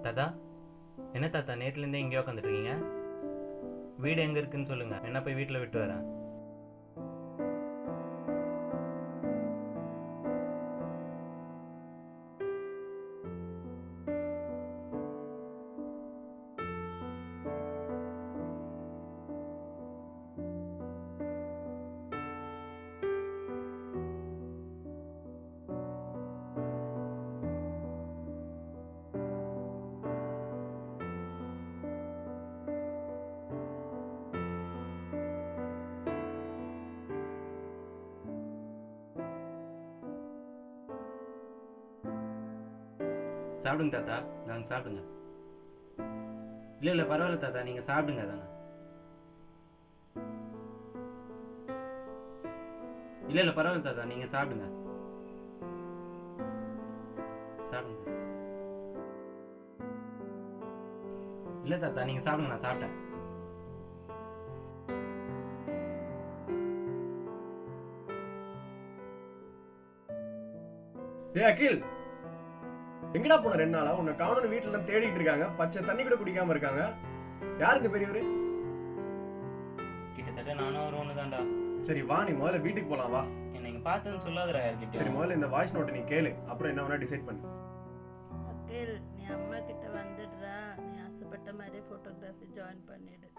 தாத்தா, என்ன தாத்தா நேற்றுலேருந்தே இங்கே உட்காந்துட்ருக்கீங்க? வீடு எங்கே இருக்குன்னு சொல்லுங்கள், என்ன போய் வீட்டில் விட்டு வரேன். சாப்பிடுங்க தாத்தா, நாங்கள் சாப்பிடுங்க. இல்லை பரவாயில்ல தாத்தா, நீங்கள் சாப்பிடுங்க தாங்க. இல்லை பரவாயில்ல தாத்தா, நீங்கள் சாப்பிடுங்க. சாப்பிடுங்க. இல்லை தாத்தா, நீங்கள் சாப்பிடுங்க, நான் சாப்பிட்டேன். அகில், எங்கடா போன 2 நாளா? உன்னை காணோன்னு வீட்டுல தேடிட்டு இருக்காங்க. பச்சை தண்ணி கூட குடிக்காம இருக்காங்க. யாருங்க பெரியவரு? கிட்டத்தட்ட நானும் ஒரு ஒன்று தான்டா. சரி வா, நீ முதல்ல வீட்டுக்கு போலாம் வா. என்னை பார்த்ததுன்னு சொல்லாதடா யார்கிட்ட. சரி முதல்ல இந்த வாய்ஸ் நோட்டை நீ கேளு, அப்புறம் என்ன வேணா டிசைட் பண்ணு. அகில், நீ அம்மா கிட்ட வந்துடுறா. நீ ஆசைப்பட்ட மாதிரி ஃபோட்டோகிராஃபி ஜாயின் பண்ணிடு.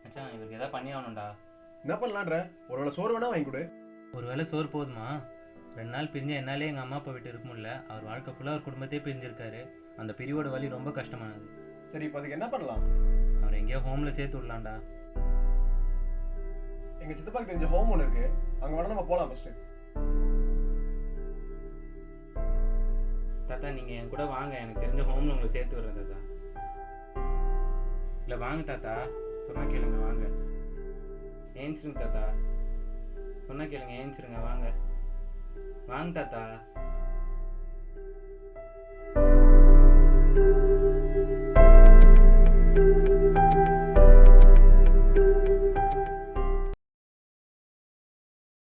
மச்சான், இவருக்கு எதாவது பண்ணி ஆகணும்டா. என்ன பண்ணலான்ற? ஒருவேளை சோறு வேணா வாங்கி கொடு. ஒரு வேளை சோறு போதுமா? 2 நாள் பிரிஞ்சு என்னாலே எங்கள் அம்மா அப்பா விட்டு இருக்க முடியல. அவர் வாழ்க்கை ஃபுல்லாக அவர் குடும்பத்தையே பிரிஞ்சிருக்காரு. அந்த பிரிவோட வலி ரொம்ப கஷ்டமானது. சரி இப்போ அதுக்கு என்ன பண்ணலாம்? அவர் எங்கேயோ ஹோமில் சேர்த்து விடலாம்டா. எங்க சித்தப்பாக்கு தெரிஞ்ச ஹோம் ஒன்று இருக்கு, அங்க வேணா நம்ம போலாம் ஃபர்ஸ்ட். தாத்தா, நீங்கள் என் கூட வாங்க, எனக்கு தெரிஞ்ச ஹோமில் உங்களை சேர்த்து விடுறேன் தாத்தா. இல்லை வாங்க தாத்தா, சொன்னா கேளுங்க, வாங்க. ஏஞ்சிருங்க தாத்தா, சொன்னா கேளுங்க, ஏஞ்சிருங்க, வாங்க வாங்க தாத்தா.